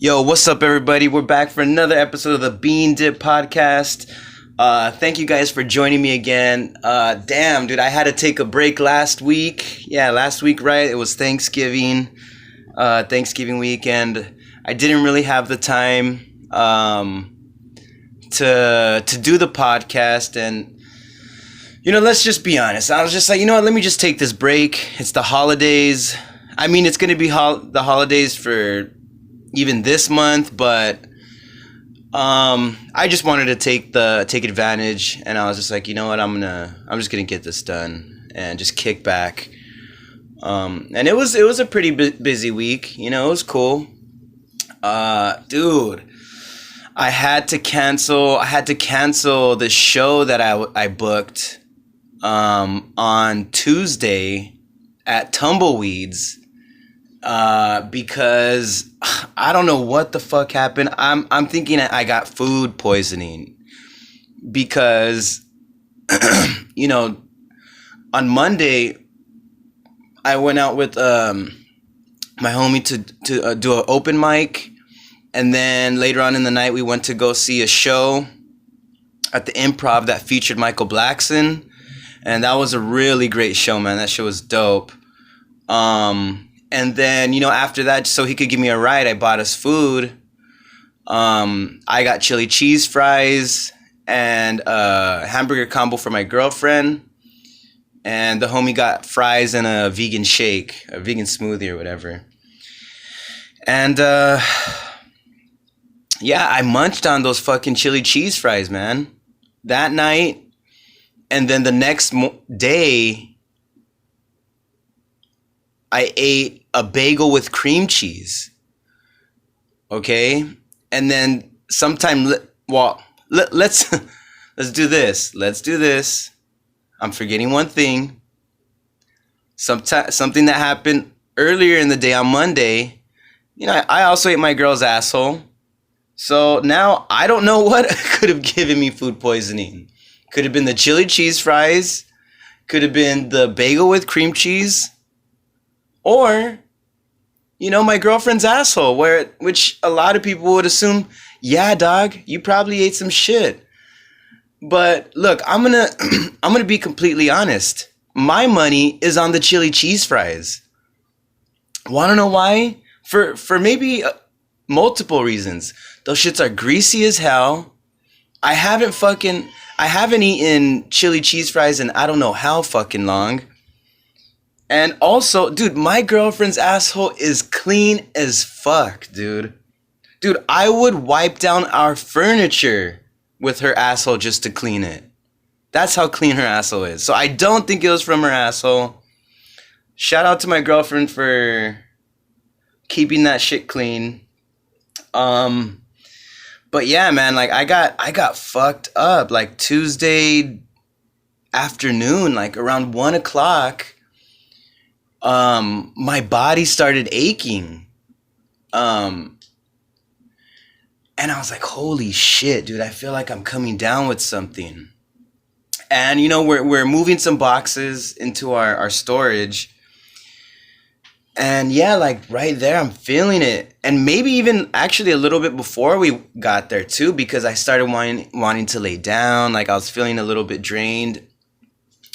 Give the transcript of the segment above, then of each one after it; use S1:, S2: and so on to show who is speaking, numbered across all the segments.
S1: Yo, what's up, everybody? We're back for another episode of the Bean Dip Podcast. Thank you guys for joining me again. Damn, dude, I had to take a break last week. Yeah, last week, right? It was Thanksgiving weekend. I didn't really have the time to do the podcast, and let's just be honest. I was just like, let me just take this break. It's the holidays. I mean, it's gonna be the holidays for even this month, but I just wanted to take advantage, and I was just like, you know what, I'm just gonna get this done and just kick back. And it was a pretty busy week. It was cool. Dude, I had to cancel the show that I booked on Tuesday at Tumbleweeds because I don't know what the fuck happened. I'm thinking I got food poisoning because on Monday I went out with my homie to do an open mic, and then later on in the night we went to go see a show at the Improv that featured Michael Blackson, and that was a really great show, man. That show was dope. And then, after that, so he could give me a ride, I bought us food. I got chili cheese fries and a hamburger combo for my girlfriend. And the homie got fries and a vegan shake, a vegan smoothie or whatever. And, yeah, I munched on those fucking chili cheese fries, man. That night. And then the next day, I ate a bagel with cream cheese. Okay? And then sometime, let's do this. Let's do this. I'm forgetting one thing. Something that happened earlier in the day on Monday. I also ate my girl's asshole. So now I don't know what could have given me food poisoning. Could have been the chili cheese fries. Could have been the bagel with cream cheese. Or, my girlfriend's asshole, which a lot of people would assume, yeah, dog, you probably ate some shit. But look, I'm gonna be completely honest. My money is on the chili cheese fries. Wanna know why? For maybe multiple reasons. Those shits are greasy as hell. I haven't eaten chili cheese fries in I don't know how fucking long. And also, dude, my girlfriend's asshole is clean as fuck, dude. Dude, I would wipe down our furniture with her asshole just to clean it. That's how clean her asshole is. So I don't think it was from her asshole. Shout out to my girlfriend for keeping that shit clean. But yeah, man, like I got fucked up like Tuesday afternoon, like around 1:00. My body started aching. And I was like, holy shit, dude, I feel like I'm coming down with something. And, we're moving some boxes into our storage. And yeah, like right there, I'm feeling it. And maybe even actually a little bit before we got there too, because I started wanting to lay down. Like I was feeling a little bit drained.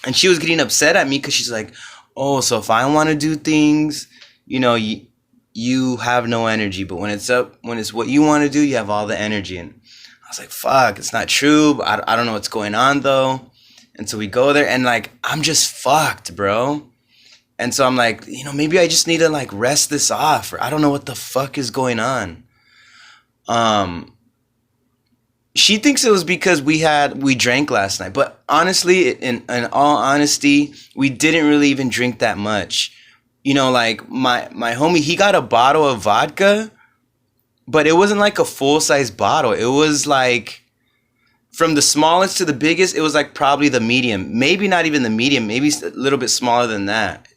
S1: And she was getting upset at me because she's like, oh, so if I want to do things, you have no energy, but when it's what you want to do, you have all the energy. And I was like, fuck, it's not true. I don't know what's going on though. And so we go there and like, I'm just fucked, bro. And so I'm like, maybe I just need to like rest this off, or I don't know what the fuck is going on. She thinks it was because we drank last night, but honestly, in all honesty, we didn't really even drink that much. Like my homie, he got a bottle of vodka, but it wasn't like a full-size bottle. It was like from the smallest to the biggest, it was like probably the medium. Maybe not even the medium, maybe a little bit smaller than that.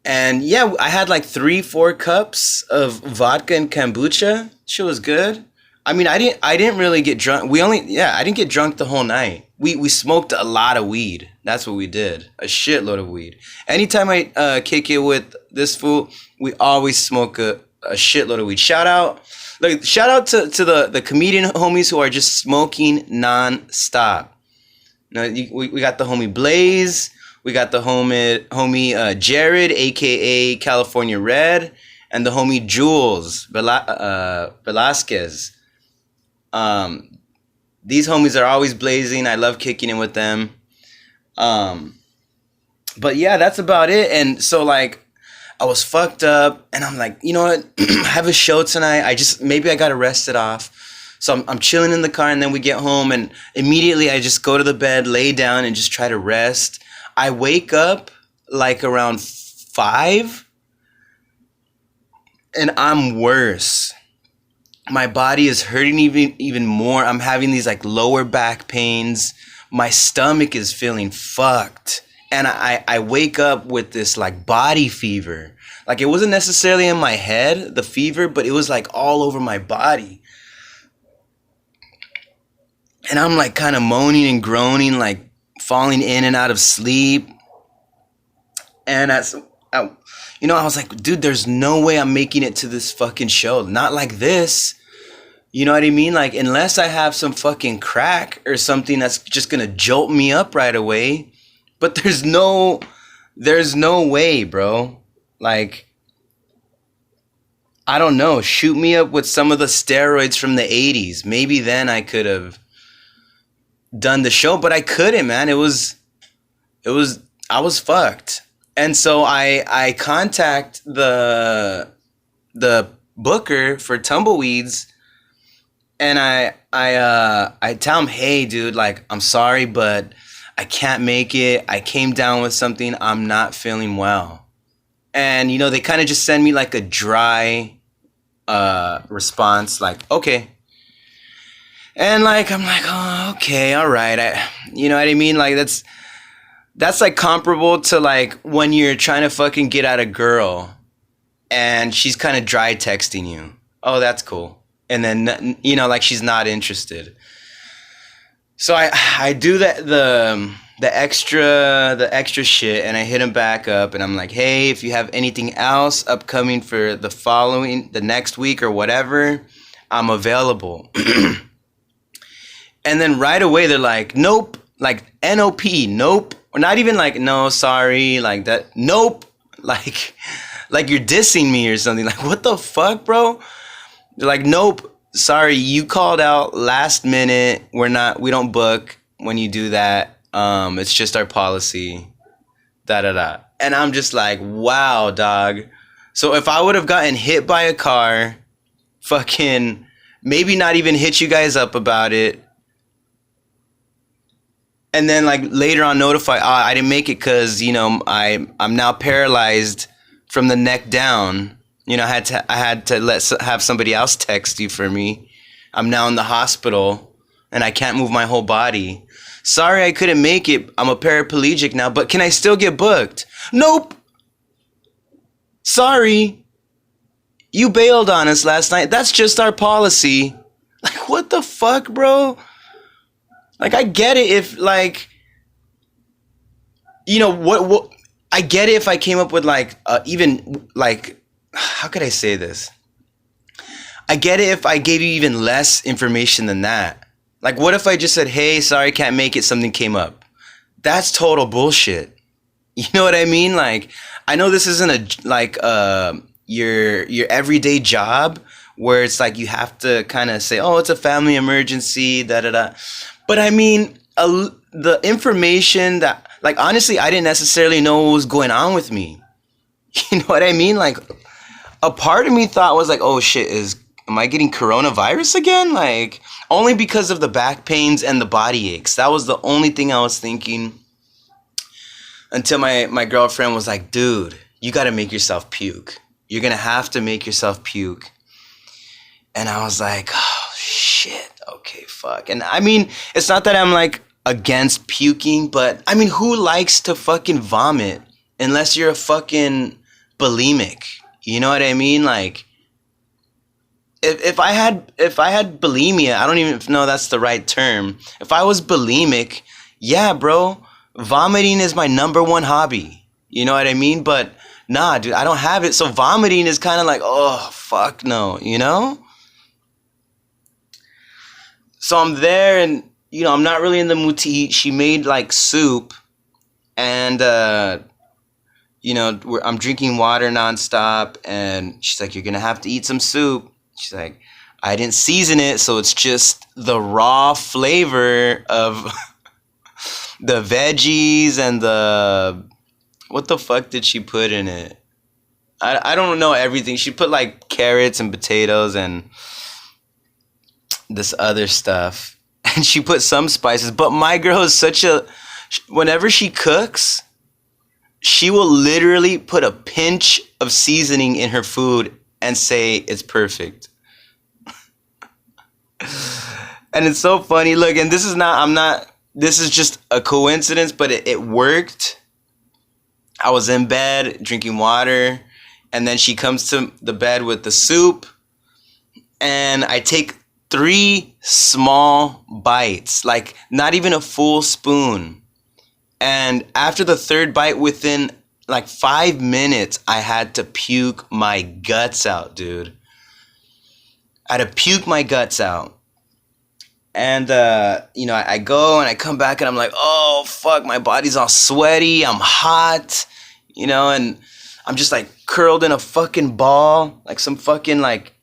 S1: And yeah, I had like 3-4 cups of vodka and kombucha. Shit was good. I mean, I didn't really get drunk. I didn't get drunk the whole night. We smoked a lot of weed. That's what we did. A shitload of weed. Anytime I kick it with this fool, we always smoke a shitload of weed. Shout out to the comedian homies who are just smoking non-stop. We got the homie Blaze. We got the homie Jared, a.k.a. California Red. And the homie Jules Velasquez. These homies are always blazing. I love kicking it with them. But yeah, that's about it. And so like, I was fucked up, and I'm like, you know what? I have a show tonight. Maybe I got arrested off. So I'm chilling in the car, and then we get home, and immediately I just go to the bed, lay down, and just try to rest. I wake up like around 5, and I'm worse. My body is hurting even more. I'm having these like lower back pains. My stomach is feeling fucked. And I wake up with this like body fever. Like it wasn't necessarily in my head, the fever, but it was like all over my body. And I'm like kind of moaning and groaning, like falling in and out of sleep. And I was like, dude, there's no way I'm making it to this fucking show. Not like this. You know what I mean? Like, unless I have some fucking crack or something that's just gonna jolt me up right away. But there's no way, bro. Like, I don't know. Shoot me up with some of the steroids from the 80s. Maybe then I could have done the show, but I couldn't, man. I was fucked. And so I contact the booker for Tumbleweeds, and I tell him, hey, dude, like, I'm sorry, but I can't make it. I came down with something. I'm not feeling well. And, you know, they kind of just send me like a dry response, like, okay. And like, I'm like, oh, okay, all right. You know what I mean? Like, that's like comparable to like when you're trying to fucking get at a girl and she's kind of dry texting you. Oh, that's cool. And then, you know, like she's not interested. So I do the extra shit, and I hit him back up, and I'm like, hey, if you have anything else upcoming for the next week or whatever, I'm available. And then right away they're like, nope, like NOP, nope, or not even like no, sorry, like that, nope, like you're dissing me or something. Like, what the fuck, bro? They're like, nope. Sorry, you called out last minute. We don't book when you do that. It's just our policy. Da. And I'm just like, wow, dog. So if I would have gotten hit by a car, fucking maybe not even hit you guys up about it, and then like later on notify, I didn't make it because, you know, I'm now paralyzed from the neck down. You know, I had to have somebody else text you for me. I'm now in the hospital and I can't move my whole body. Sorry, I couldn't make it. I'm a paraplegic now, but can I still get booked? Nope. Sorry. You bailed on us last night. That's just our policy. Like, what the fuck, bro? Like, I get it if, like, you know, what I get it if I came up with, like, even, like, how could I say this? I get it if I gave you even less information than that. Like, what if I just said, hey, sorry, can't make it, something came up? That's total bullshit. You know what I mean? Like, I know this isn't your everyday job where it's like you have to kind of say, oh, it's a family emergency, da. But I mean, the information that, like, honestly, I didn't necessarily know what was going on with me. You know what I mean? Like, a part of me thought was like, oh shit, am I getting coronavirus again? Like, only because of the back pains and the body aches. That was the only thing I was thinking. Until my girlfriend was like, dude, you gotta make yourself puke. You're gonna have to make yourself puke. And I was like, oh shit, okay, fuck. And I mean, it's not that I'm like against puking, but I mean, who likes to fucking vomit unless you're a fucking bulimic? You know what I mean? Like, if I had bulimia, I don't even know that's the right term. If I was bulimic, yeah, bro, vomiting is my number one hobby. You know what I mean? But Nah, dude, I don't have it. So vomiting is kind of like, oh, fuck no, you know? So I'm there and, I'm not really in the mood to eat. She made like soup and, I'm drinking water nonstop. And she's like, you're going to have to eat some soup. She's like, I didn't season it. So it's just the raw flavor of the veggies and what the fuck did she put in it? I don't know everything. She put like carrots and potatoes and this other stuff. And she put some spices. But my girl is whenever she cooks, she will literally put a pinch of seasoning in her food and say it's perfect. And it's so funny. Look, and this is just a coincidence, but it worked. I was in bed drinking water, and then she comes to the bed with the soup, and I take 3 small bites, like not even a full spoon. And after the 3rd bite, within like 5 minutes, I had to puke my guts out, dude. I had to puke my guts out. And, I go and I come back and I'm like, oh, fuck, my body's all sweaty. I'm hot, and I'm just like curled in a fucking ball, like some fucking like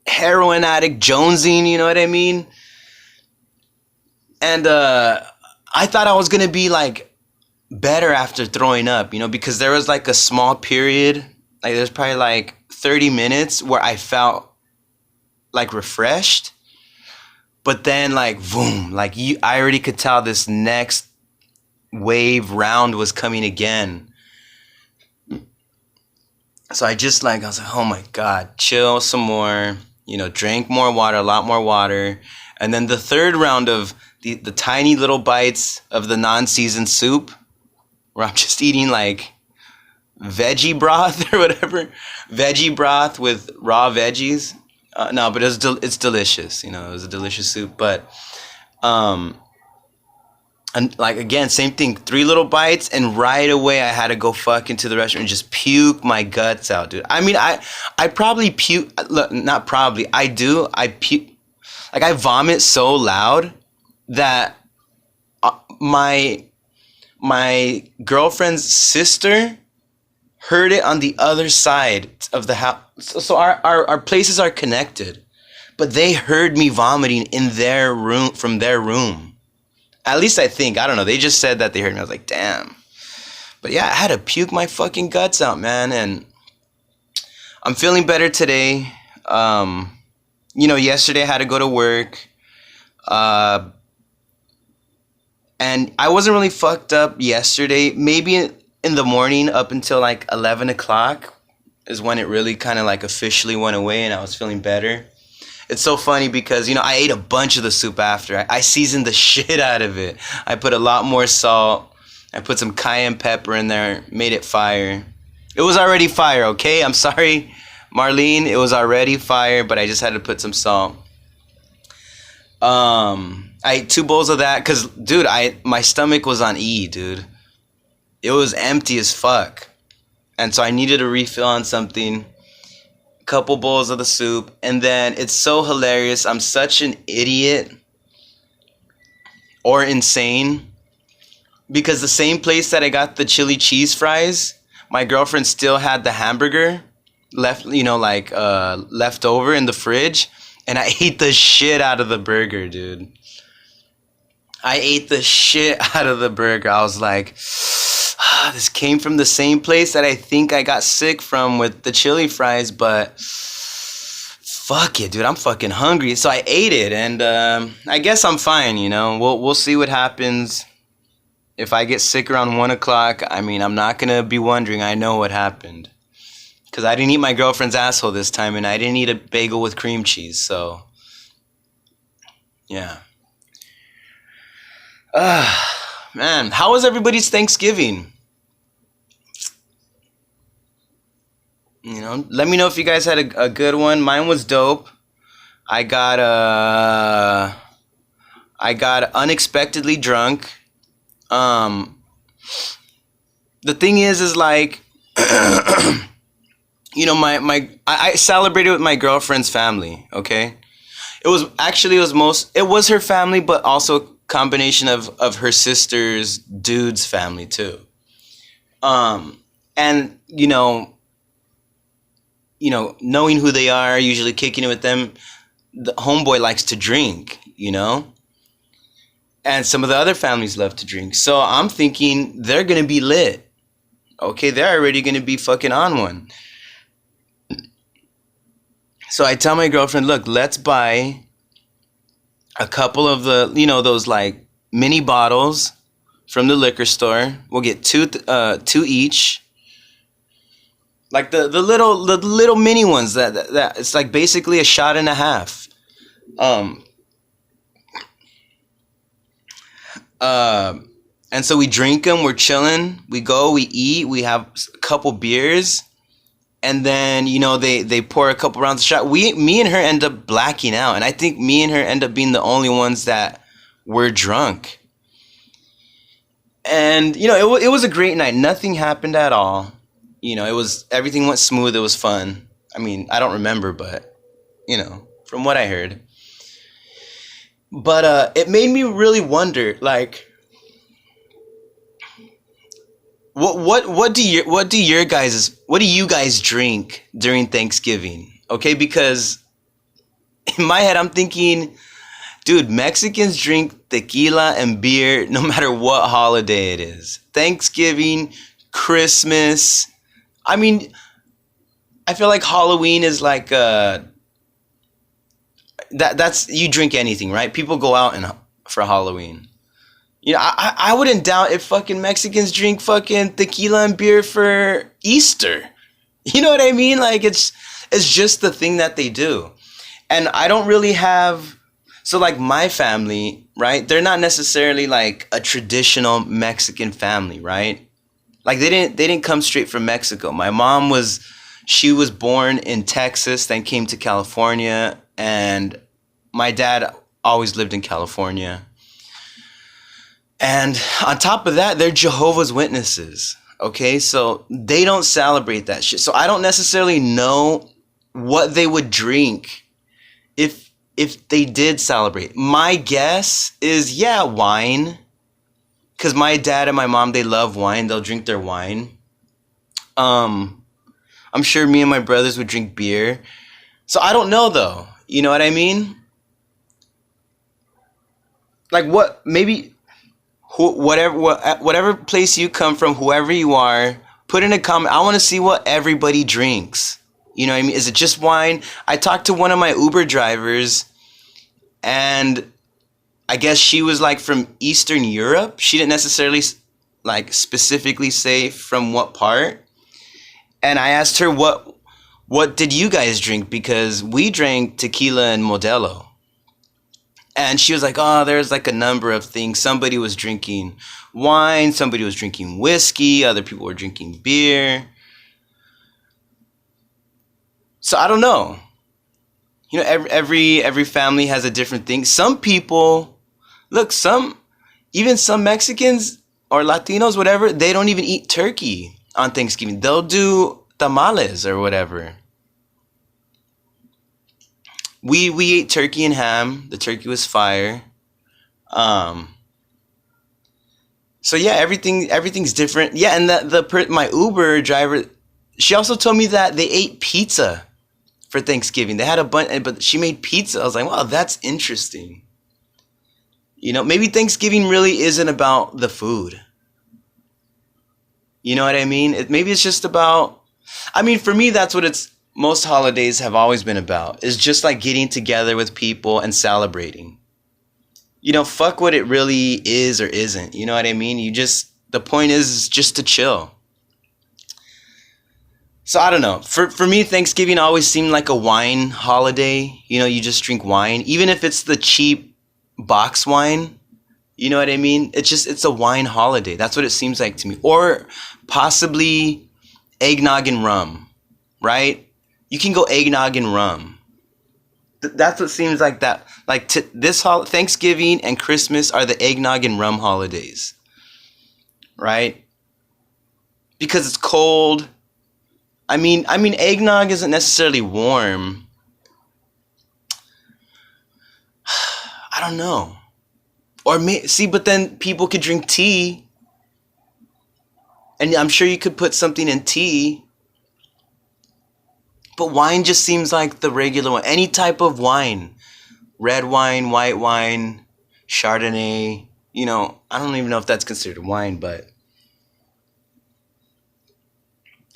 S1: heroin addict jonesing, you know what I mean? And I thought I was going to be like better after throwing up, because there was like a small period, like there's probably like 30 minutes where I felt like refreshed. But then, like, boom, like I already could tell this next wave round was coming again. So I was like, oh my God, chill some more, drank more water, a lot more water. And then the 3rd round of the tiny little bites of the non-seasoned soup, where I'm just eating like veggie broth or whatever, veggie broth with raw veggies. No, but it's delicious. It was a delicious soup. But, and like, again, same thing. 3 little bites, and right away I had to go fuck into the restaurant and just puke my guts out, dude. I mean, I probably puke. Look, not probably. I do. I puke. Like, I vomit so loud that my girlfriend's sister heard it on the other side of the house. So our places are connected. But they heard me vomiting in their room, from their room. At least I think. I don't know. They just said that they heard me. I was like, damn. But yeah, I had to puke my fucking guts out, man. And I'm feeling better today. Yesterday I had to go to work. And I wasn't really fucked up yesterday. Maybe in the morning up until like 11 o'clock is when it really kind of like officially went away and I was feeling better. It's so funny because, I ate a bunch of the soup after. I seasoned the shit out of it. I put a lot more salt. I put some cayenne pepper in there, made it fire. It was already fire, okay? I'm sorry, Marlene. It was already fire, but I just had to put some salt. I ate 2 bowls of that because, dude, my stomach was on E, dude. It was empty as fuck. And so I needed a refill on something. Couple bowls of the soup. And then it's so hilarious. I'm such an idiot. Or insane. Because the same place that I got the chili cheese fries, my girlfriend still had the hamburger left, left over in the fridge. And I ate the shit out of the burger, dude. I ate the shit out of the burger. I was like, this came from the same place that I think I got sick from with the chili fries, but fuck it, dude. I'm fucking hungry. So I ate it, and I guess I'm fine, We'll see what happens. If I get sick around 1 o'clock, I mean, I'm not going to be wondering. I know what happened. Because I didn't eat my girlfriend's asshole this time, and I didn't eat a bagel with cream cheese, so yeah. Man, how was everybody's Thanksgiving? Let me know if you guys had a good one. Mine was dope. I got unexpectedly drunk. The thing is like I celebrated with my girlfriend's family. Okay, it was her family, but also a combination of her sister's dude's family too. And knowing who they are, usually kicking it with them, the homeboy likes to drink, and some of the other families love to drink. So I'm thinking they're gonna be lit. Okay, they're already gonna be fucking on one. So I tell my girlfriend, look, let's buy a couple of the, those like mini bottles from the liquor store. We'll get two each. Like the little mini ones that it's like basically a shot and a half. And so we drink them. We're chilling. We go. We eat. We have a couple beers, and then they pour a couple rounds of shot. Me and her end up blacking out, and I think me and her end up being the only ones that were drunk. And it was a great night. Nothing happened at all. Everything went smooth. It was fun. I mean, I don't remember, but from what I heard. But it made me really wonder, like, what do you guys drink during Thanksgiving? Okay, because in my head I'm thinking, dude, Mexicans drink tequila and beer no matter what holiday it is. Thanksgiving, Christmas. I mean, I feel like Halloween is like that's you drink anything, right? People go out for Halloween. I wouldn't doubt if fucking Mexicans drink fucking tequila and beer for Easter. You know what I mean? Like it's just the thing that they do. And I don't really have, so like my family, right? They're not necessarily like a traditional Mexican family, right? Like they didn't come straight from Mexico. My mom was born in Texas, then came to California, and my dad always lived in California. And on top of that, they're Jehovah's Witnesses. Okay, so they don't celebrate that shit. So I don't necessarily know what they would drink if they did celebrate. My guess is, yeah, wine. Because my dad and my mom, they love wine. They'll drink their wine. I'm sure me and my brothers would drink beer. So I don't know, though. You know what I mean? Like what? Maybe whatever place you come from, whoever you are, put in a comment. I want to see what everybody drinks. You know what I mean? Is it just wine? I talked to one of my Uber drivers, and I guess she was like from Eastern Europe. She didn't necessarily like specifically say from what part. And I asked her, what did you guys drink? Because we drank tequila and Modelo. And she was like, oh, there's like a number of things. Somebody was drinking wine. Somebody was drinking whiskey. Other people were drinking beer. So I don't know. Every family has a different thing. Some people, look, even some Mexicans or Latinos, whatever, they don't even eat turkey on Thanksgiving. They'll do tamales or whatever. We ate turkey and ham. The turkey was fire. So yeah, everything's different. Yeah, and my Uber driver, she also told me that they ate pizza for Thanksgiving. They had a bunch, but she made pizza. I was like, wow, that's interesting. Maybe Thanksgiving really isn't about the food. You know what I mean? Maybe it's just about, I mean, for me, that's what most holidays have always been about, is just like getting together with people and celebrating. Fuck what it really is or isn't. You know what I mean? The point is just to chill. So I don't know. For me, Thanksgiving always seemed like a wine holiday. You just drink wine, even if it's the cheap box wine. You know what I mean? It's a wine holiday. That's what it seems like to me. Or possibly eggnog and rum, right? You can go eggnog and rum. That's what seems like that. Like Thanksgiving and Christmas are the eggnog and rum holidays, right? Because it's cold. I mean, eggnog isn't necessarily warm. I don't know. See, but then people could drink tea, and I'm sure you could put something in tea. But wine just seems like the regular one. Any type of wine, red wine, white wine, Chardonnay. I don't even know if that's considered wine, but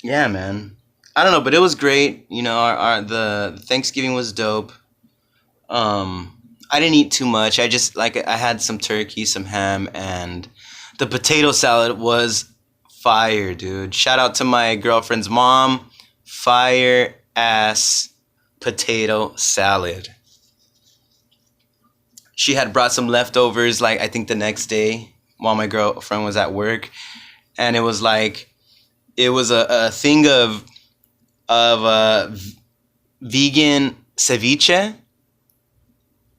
S1: yeah, man. I don't know, but it was great. The Thanksgiving was dope. I didn't eat too much. I had some turkey, some ham, and the potato salad was fire, dude. Shout out to my girlfriend's mom. Fire ass potato salad. She had brought some leftovers, like I think the next day while my girlfriend was at work, and it was a thing of vegan ceviche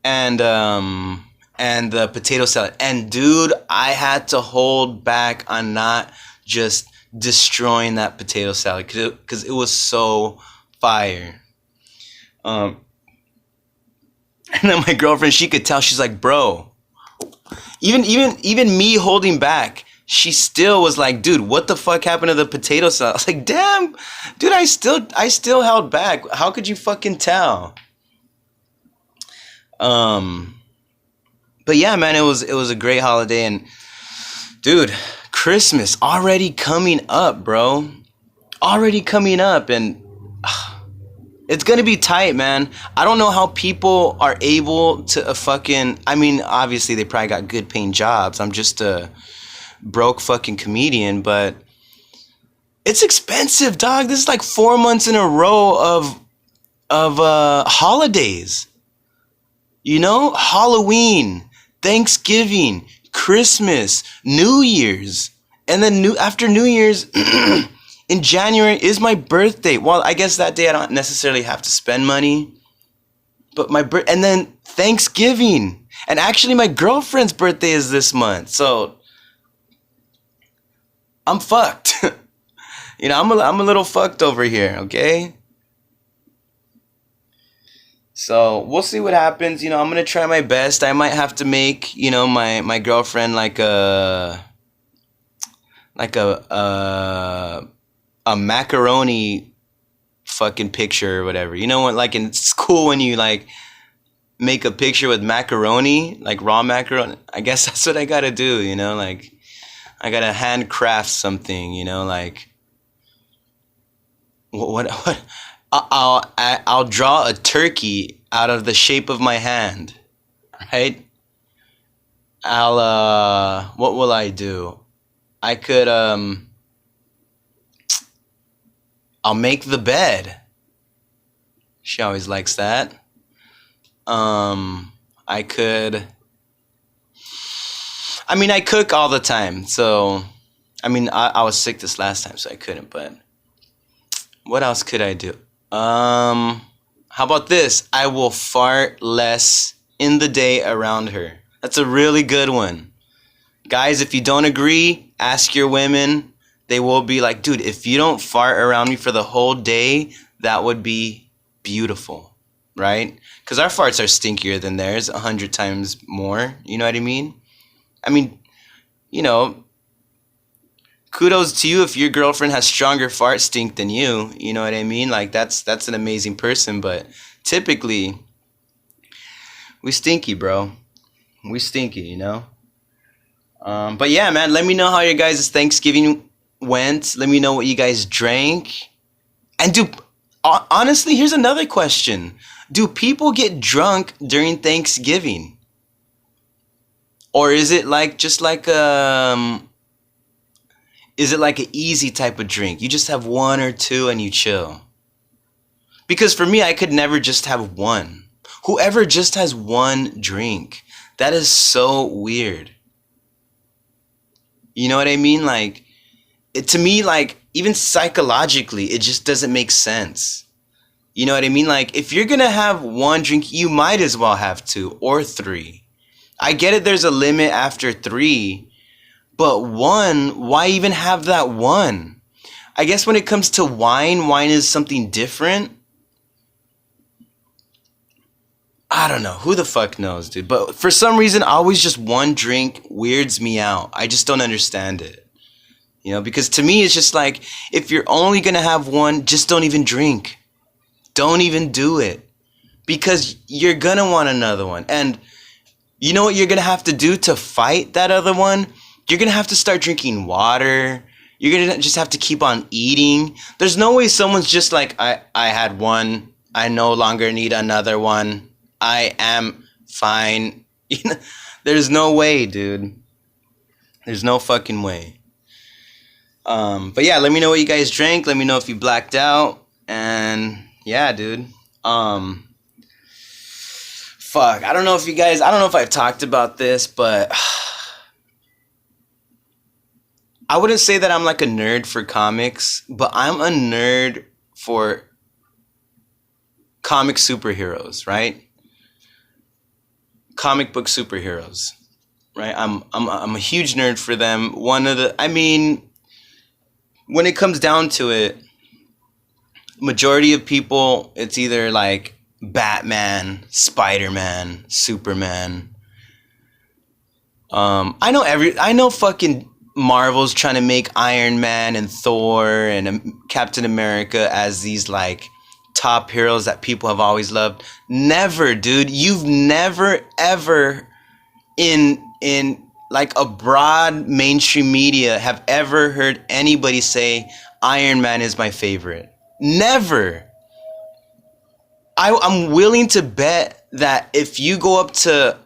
S1: and the potato salad. And dude, I had to hold back on not just destroying that potato salad because it was so fire. And then my girlfriend, she could tell. She's like, bro, even me holding back, she still was like, dude, what the fuck happened to the potato salad? I was like, damn, dude, I still held back. How could you fucking tell? But yeah, man, it was a great holiday. And dude, Christmas already coming up, bro. Already coming up, and it's gonna be tight, man. I don't know how people are able to obviously they probably got good paying jobs. I'm just a broke fucking comedian, but it's expensive, dog. This is like 4 months in a row of holidays. Halloween, Thanksgiving, Christmas, New Year's, and then after New Year's in January is my birthday. Well, I guess that day I don't necessarily have to spend money, but and then Thanksgiving, and actually my girlfriend's birthday is this month, so I'm fucked. I'm a little fucked over here, okay? So we'll see what happens. I'm gonna try my best. I might have to make my girlfriend like a macaroni fucking picture or whatever. What, like in school when you like make a picture with macaroni, like raw macaroni. I guess that's what I gotta do. Like I gotta handcraft something. Like what I'll draw a turkey out of the shape of my hand, right? What will I do? I could I'll make the bed. She always likes that. I cook all the time, so I was sick this last time, so I couldn't, but what else could I do? How about this? I will fart less in the day around her. That's a really good one. Guys, if you don't agree, ask your women. They will be like, dude, if you don't fart around me for the whole day, that would be beautiful, right? Because our farts are stinkier than theirs 100 times more. You know what I mean? Kudos to you if your girlfriend has stronger fart stink than you. You know what I mean? Like that's an amazing person, but typically we stinky, bro. We stinky, But yeah, man, let me know how your guys' Thanksgiving went. Let me know what you guys drank. And honestly, here's another question. Do people get drunk during Thanksgiving? Or is it is it like an easy type of drink? You just have one or two and you chill. Because for me, I could never just have one. Whoever just has one drink, that is so weird. You know what I mean? Like, to me, like, even psychologically, it just doesn't make sense. You know what I mean? Like, if you're gonna have one drink, you might as well have two or three. I get it, there's a limit after three. But one, why even have that one? I guess when it comes to wine is something different. I don't know. Who the fuck knows, dude? But for some reason, always just one drink weirds me out. I just don't understand it. You know, because to me, it's just like, if you're only going to have one, just don't even drink. Don't even do it. Because you're going to want another one. And you know what you're going to have to do to fight that other one? You're going to have to start drinking water. You're going to just have to keep on eating. There's no way someone's just like, I had one. I no longer need another one. I am fine. You know, there's no way, dude. There's no fucking way. But yeah, let me know what you guys drank. Let me know if you blacked out. And yeah, dude. Fuck. I don't know if I've talked about this, but I wouldn't say that I'm like a nerd for comics, but I'm a nerd for comic superheroes, right? Comic book superheroes, right? I'm a huge nerd for them. When it comes down to it, majority of people, it's either like Batman, Spider-Man, Superman. I know fucking Marvel's trying to make Iron Man and Thor and Captain America as these like top heroes that people have always loved. Never, dude. You've never ever in like a broad mainstream media have ever heard anybody say Iron Man is my favorite. Never. I'm willing to bet that if you go up to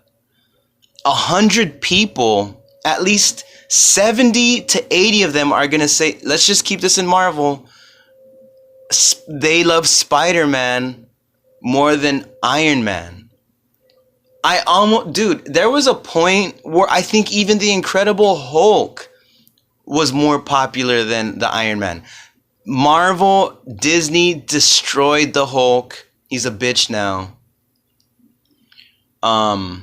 S1: 100 people, at least 70 to 80 of them are gonna say, let's just keep this in Marvel, they love Spider-Man more than Iron Man. Dude, there was a point where I think even the Incredible Hulk was more popular than the Iron Man. Marvel, Disney destroyed the Hulk. He's a bitch now. But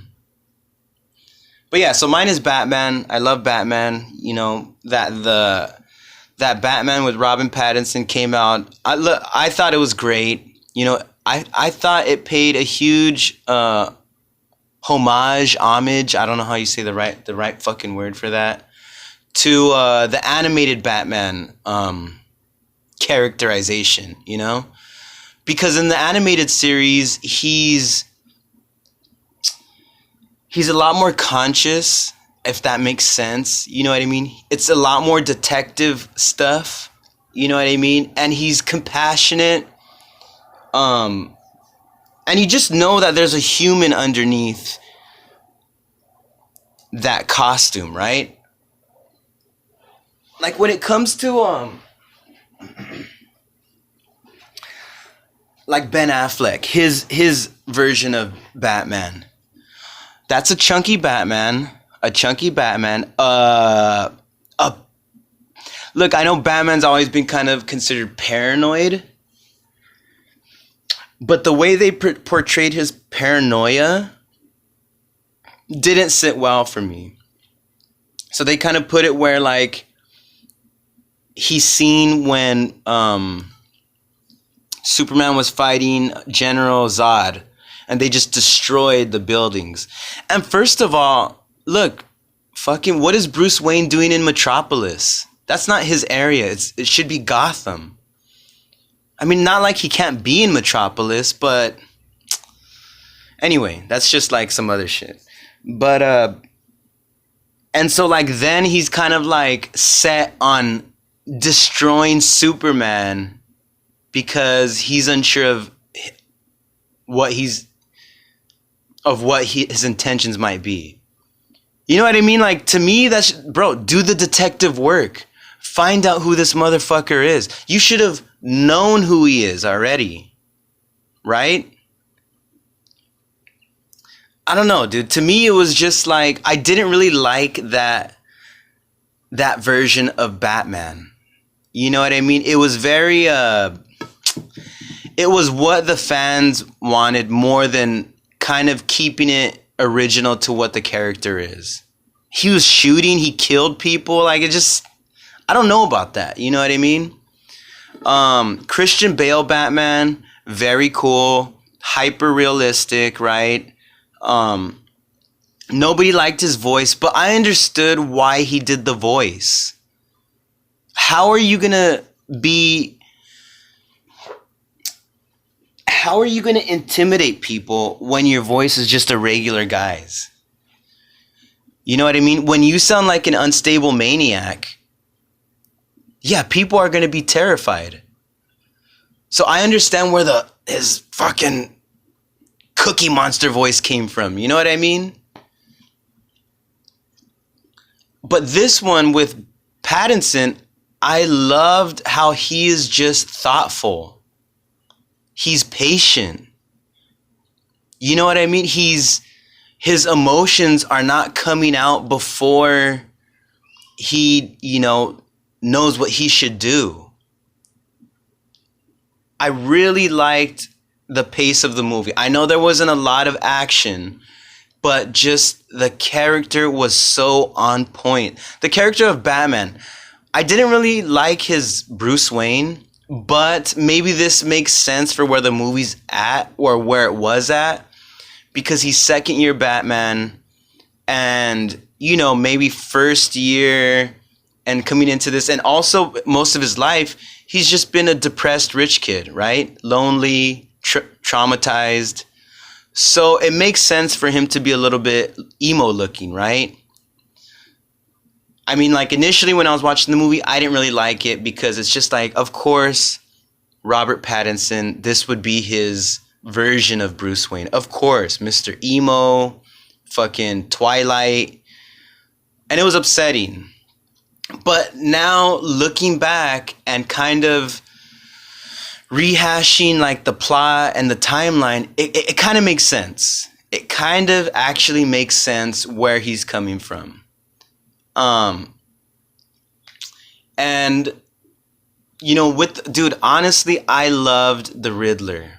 S1: yeah, so mine is Batman. I love Batman. You know, that Batman with Robert Pattinson came out. I thought it was great. You know, I thought it paid a huge homage. I don't know how you say the right fucking word for that, to the animated Batman characterization, you know? Because in the animated series, he's a lot more conscious, if that makes sense. You know what I mean? It's a lot more detective stuff. You know what I mean? And he's compassionate. And you just know that there's a human underneath that costume, right? Like when it comes to like Ben Affleck, his version of Batman. That's a chunky Batman. Look, I know Batman's always been kind of considered paranoid, but the way they portrayed his paranoia didn't sit well for me. So they kind of put it where like he's seen when Superman was fighting General Zod, and they just destroyed the buildings. And first of all, look, fucking, what is Bruce Wayne doing in Metropolis? That's not his area. It should be Gotham. I mean, not like he can't be in Metropolis, but anyway, that's just like some other shit. But, and so like then he's kind of like set on destroying Superman because he's unsure of what his intentions might be. You know what I mean? Like, to me, that's, bro, do the detective work. Find out who this motherfucker is. You should have known who he is already. Right? I don't know, dude. To me, it was just like, I didn't really like that version of Batman. You know what I mean? It was very, it was what the fans wanted more than kind of keeping it original to what the character is. He was shooting, he killed people, like it just, I don't know about that, you know what I mean? Christian Bale Batman, very cool, hyper realistic, right? Um, Nobody liked his voice, but I understood why he did the voice. How are you gonna be? How are you gonna intimidate people when your voice is just a regular guy's? You know what I mean? When you sound like an unstable maniac, yeah, people are gonna be terrified. So I understand where the his fucking Cookie Monster voice came from. You know what I mean? But this one with Pattinson, I loved how he is just thoughtful. He's patient. You know what I mean? His emotions are not coming out before he, knows what he should do. I really liked the pace of the movie. I know there wasn't a lot of action, but just the character was so on point. The character of Batman, I didn't really like his Bruce Wayne, but maybe this makes sense for where the movie's at or where it was at, because he's second year Batman and, maybe first year and coming into this. And also most of his life, he's just been a depressed rich kid, right? Lonely, traumatized. So it makes sense for him to be a little bit emo looking, right? I mean, like initially when I was watching the movie, I didn't really like it because it's just like, of course, Robert Pattinson, this would be his version of Bruce Wayne. Of course, Mr. Emo, fucking Twilight. And it was upsetting. But now looking back and kind of rehashing like the plot and the timeline, it kind of makes sense. It kind of actually makes sense where he's coming from. And honestly, I loved the Riddler.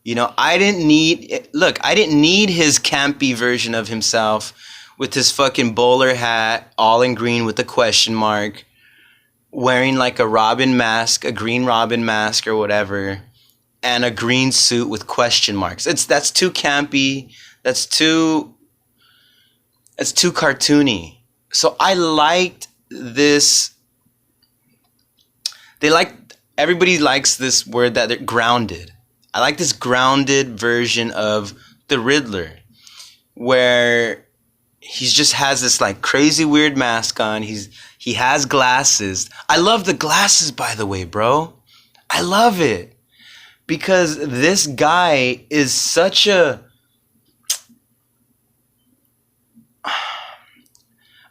S1: I didn't need his campy version of himself with his fucking bowler hat, all in green with a question mark, wearing like a Robin mask, a green Robin mask or whatever, and a green suit with question marks. That's too campy. That's too cartoony. So I liked this. Everybody likes this word that they're grounded. I like this grounded version of the Riddler, where he just has this like crazy weird mask on. He has glasses. I love the glasses, by the way, bro. I love it because this guy is such a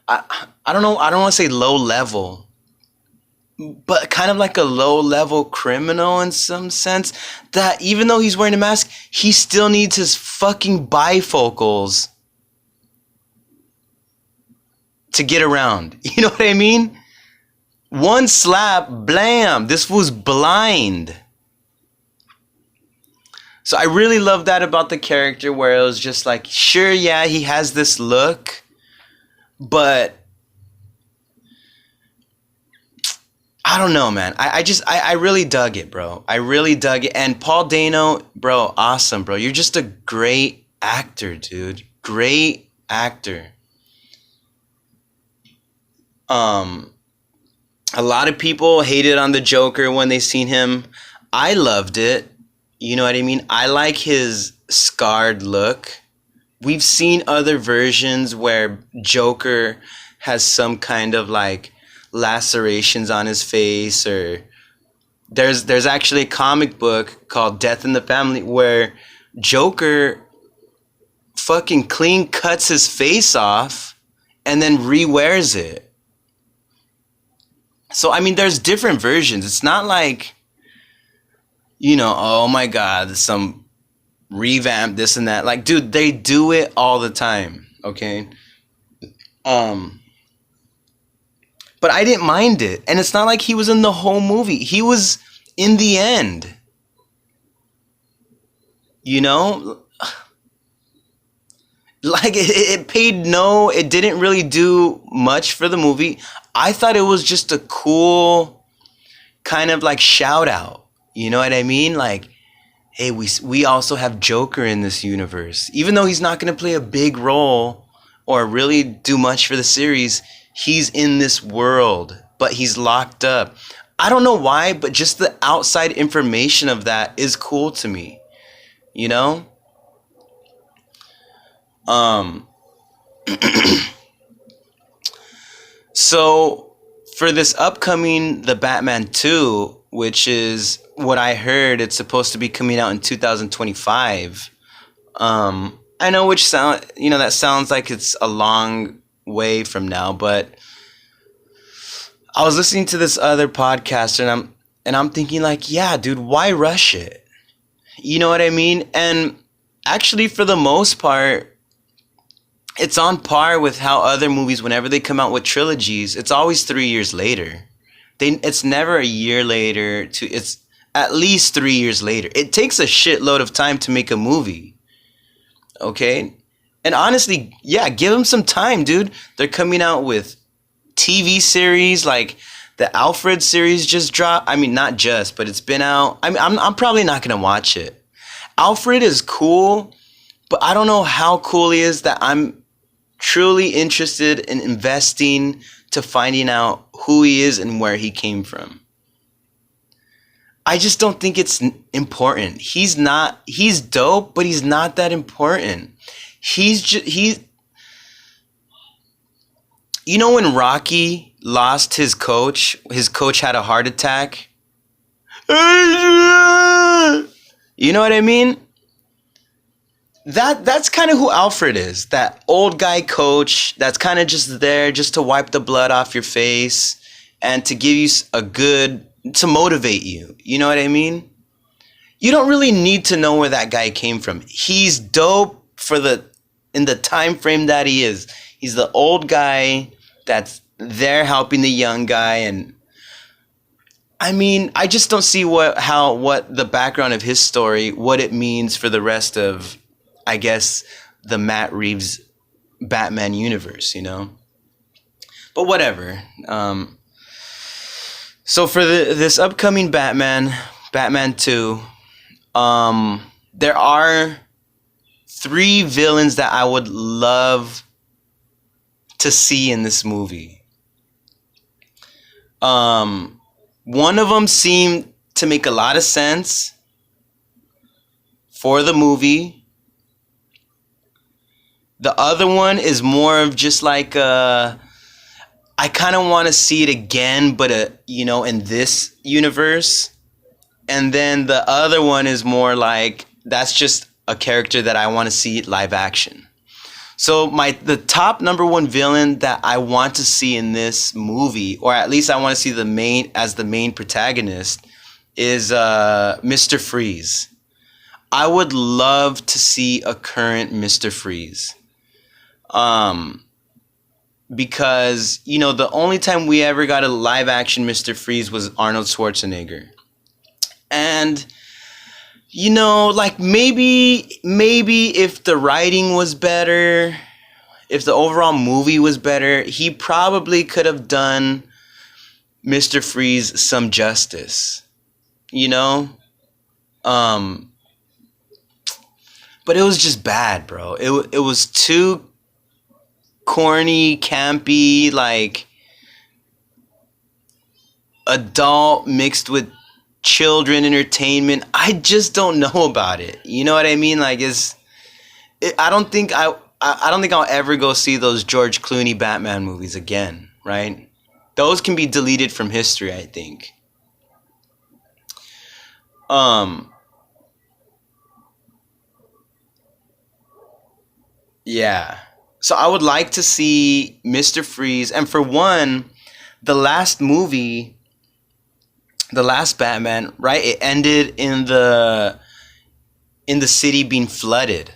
S1: I don't know. I don't want to say low level, but kind of like a low level criminal in some sense, that even though he's wearing a mask, he still needs his fucking bifocals to get around. You know what I mean? One slap, blam, this fool's blind. So I really love that about the character, where it was just like, sure, yeah, he has this look, but I don't know, man. I really dug it, bro. I really dug it. And Paul Dano, bro, awesome, bro. You're just a great actor, dude. Great actor. A lot of people hated on the Joker when they seen him. I loved it. You know what I mean? I like his scarred look. We've seen other versions where Joker has some kind of like lacerations on his face, or there's actually a comic book called Death in the Family where Joker fucking clean cuts his face off and then re-wears it. So, I mean, there's different versions. It's not like, oh my God, some revamp, this and that. Like, dude, they do it all the time, okay? But I didn't mind it. And it's not like he was in the whole movie. He was in the end. Like, it didn't really do much for the movie. I thought it was just a cool kind of like shout out. You know what I mean? Like, hey, we also have Joker in this universe. Even though he's not going to play a big role or really do much for the series, he's in this world, but he's locked up. I don't know why, but just the outside information of that is cool to me. You know? So for this upcoming The Batman 2, which is what I heard, it's supposed to be coming out in 2025. I know that sounds like it's a long way from now, but I was listening to this other podcaster and I'm thinking like, yeah, dude, why rush it? You know what I mean? And actually, for the most part, it's on par with how other movies, whenever they come out with trilogies, it's always 3 years later. It's never a year later. It's at least 3 years later. It takes a shitload of time to make a movie. Okay? And honestly, yeah, give them some time, dude. They're coming out with TV series, like the Alfred series just dropped. I mean, not just, but it's been out. I mean, I'm probably not going to watch it. Alfred is cool, but I don't know how cool he is that I'm truly interested in investing to finding out who he is and where he came from. I just don't think it's important. He's dope, but he's not that important. You know when Rocky lost his coach had a heart attack? You know what I mean? That's kind of who Alfred is. That old guy coach that's kind of just there just to wipe the blood off your face and to give you to motivate you. You know what I mean? You don't really need to know where that guy came from. He's dope in the time frame that he is. He's the old guy that's there helping the young guy, and I mean, I just don't see what the background of his story, what it means for the rest of, I guess, the Matt Reeves Batman universe, you know? But whatever. So for this upcoming Batman 2, there are 3 villains that I would love to see in this movie. One of them seemed to make a lot of sense for the movie. The other one is more of just like I kind of want to see it again, but in this universe. And then the other one is more like that's just a character that I want to see live action. So the top number 1 villain that I want to see in this movie, or at least I want to see the main protagonist, is Mr. Freeze. I would love to see a current Mr. Freeze. Because, the only time we ever got a live action Mr. Freeze was Arnold Schwarzenegger. And like maybe if the writing was better, if the overall movie was better, he probably could have done Mr. Freeze some justice, But it was just bad, bro. It was too corny, campy, like adult mixed with children entertainment. I just don't know about it. You know what I mean? Like, I don't think I'll ever go see those George Clooney Batman movies again, right? Those can be deleted from history, I think. Yeah. So I would like to see Mr. Freeze, and for one, the last Batman, right? It ended in the city being flooded,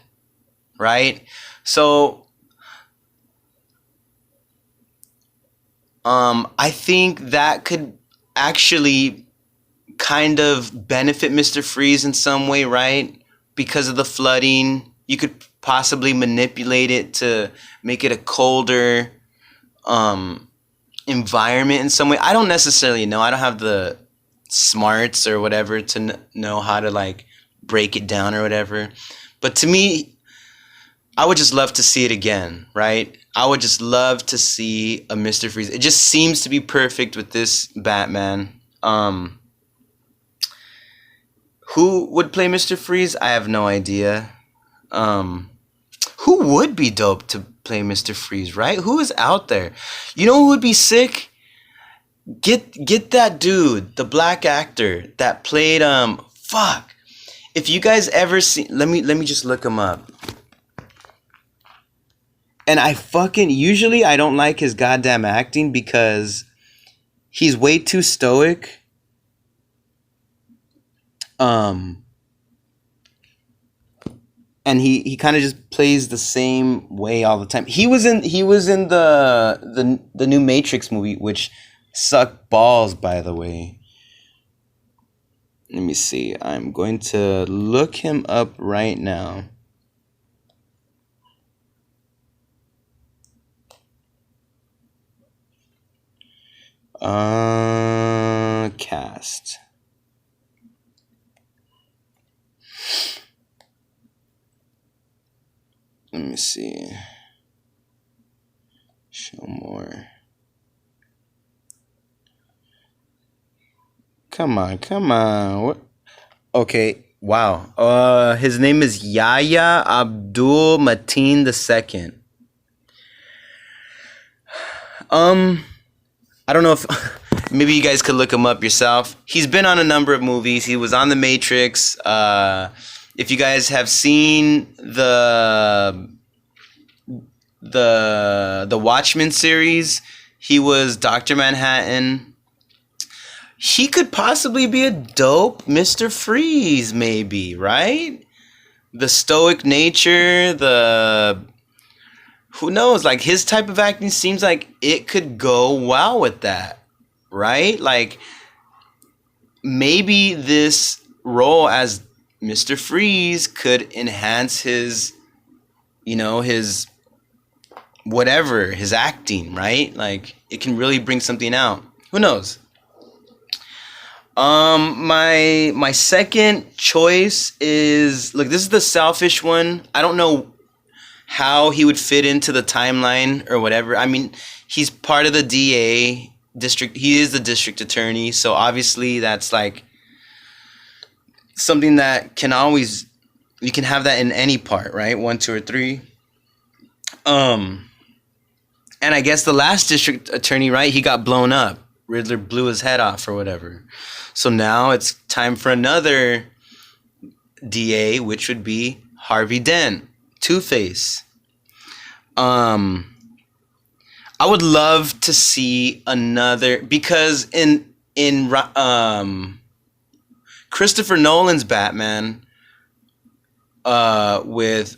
S1: right? So I think that could actually kind of benefit Mr. Freeze in some way, right? Because of the flooding, you could possibly manipulate it to make it a colder environment in some way. I don't necessarily know. I don't have the smarts or whatever to know how to like break it down or whatever. But to me, I would just love to see it again, right? I would just love to see a Mr. Freeze. It just seems to be perfect with this Batman. Who would play Mr. Freeze? I have no idea. Who would be dope to play Mr. Freeze, right? Who is out there? You know who would be sick? Get that dude, the black actor that played fuck. If you guys ever see, let me just look him up. And usually I don't like his goddamn acting because he's way too stoic. And he kind of just plays the same way all the time. He was in the new Matrix movie, which sucked balls, by the way. Let me see. I'm going to look him up right now. Cast. Let me see. Show more. Come on. What? Okay. Wow. His name is Yahya Abdul Mateen II. I don't know if maybe you guys could look him up yourself. He's been on a number of movies. He was on The Matrix. If you guys have seen the Watchmen series, he was Dr. Manhattan. He could possibly be a dope Mr. Freeze, maybe, right? The stoic nature, who knows? Like, his type of acting seems like it could go well with that, right? Like, maybe this role as Mr. Freeze could enhance his whatever, his acting, right? Like, it can really bring something out. Who knows? My second choice is, look, this is the selfish one. I don't know how he would fit into the timeline or whatever. I mean, he's part of the DA district. He is the district attorney. So obviously that's like something that you can have that in any part, right? 1, 2, or 3. And I guess the last district attorney, right? He got blown up. Riddler blew his head off or whatever. So now it's time for another DA, which would be Harvey Dent, Two-Face. I would love to see another, because in Christopher Nolan's Batman, with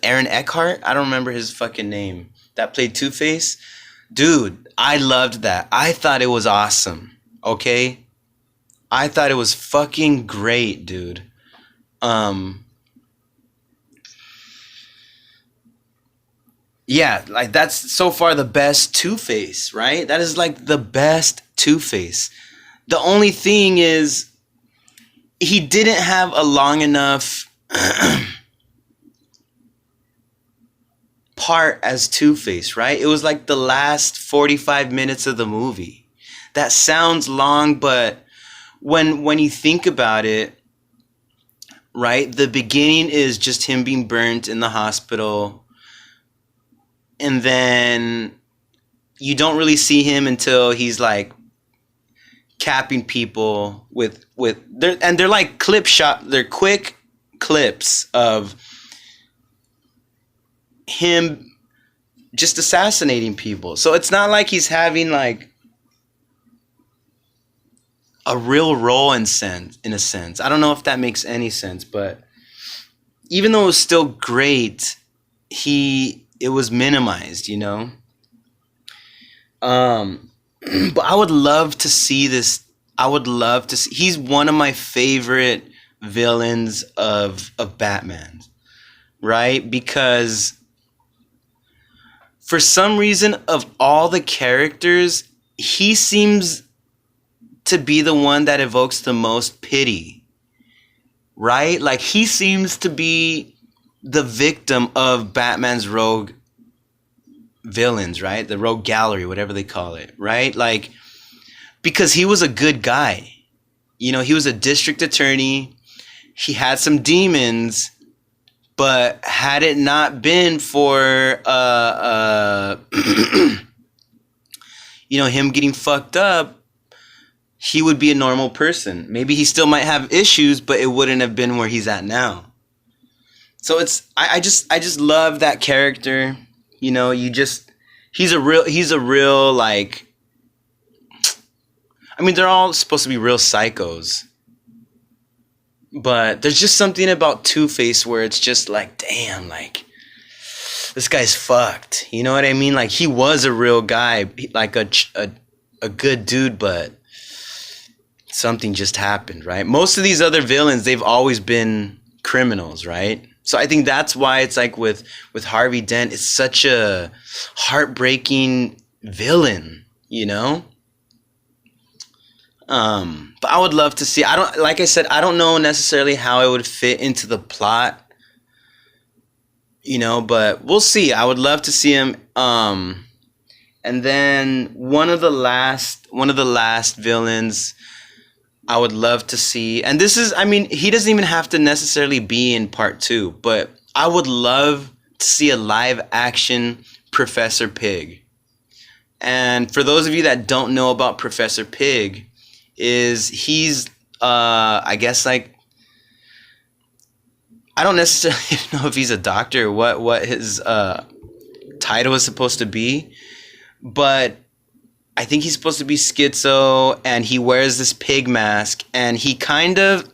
S1: Aaron Eckhart? I don't remember his fucking name. That played Two-Face. Dude, I loved that. I thought it was awesome. Okay? I thought it was fucking great, dude. Yeah, like, that's so far the best Two-Face, right? That is like the best Two-Face. The only thing is, he didn't have a long enough part as Two-Face, right? It was like the last 45 minutes of the movie. That sounds long, but when you think about it, right? The beginning is just him being burnt in the hospital. And then you don't really see him until he's like capping people they're like they're quick clips of him just assassinating people. So it's not like he's having like a real role in a sense. I don't know if that makes any sense, but even though it was still great, it was minimized, you know? But I would love to see this. He's one of my favorite villains of Batman, right? Because for some reason, of all the characters, he seems to be the one that evokes the most pity, right? Like, he seems to be the victim of Batman's rogue villains, right? The rogue gallery, whatever they call it, right? Like, because he was a good guy. You know, he was a district attorney. He had some demons, but had it not been for you know, him getting fucked up, he would be a normal person. Maybe he still might have issues, but it wouldn't have been where he's at now. So I just love that character. You know, he's a real like, I mean, they're all supposed to be real psychos. But there's just something about Two-Face where it's just like, damn, like, this guy's fucked. You know what I mean? Like, he was a real guy, like a good dude, but something just happened, right? Most of these other villains, they've always been criminals, right? So I think that's why it's like with Harvey Dent, it's such a heartbreaking villain, you know? But I would love to see, like I said, I don't know necessarily how it would fit into the plot, you know, but we'll see. I would love to see him. And then one of the last villains I would love to see, and this is, I mean, he doesn't even have to necessarily be in part 2, but I would love to see a live action Professor Pig. And for those of you that don't know about Professor Pig, he's I guess, like, I don't necessarily know if he's a doctor or what his title is supposed to be, but I think he's supposed to be schizo, and he wears this pig mask, and he kind of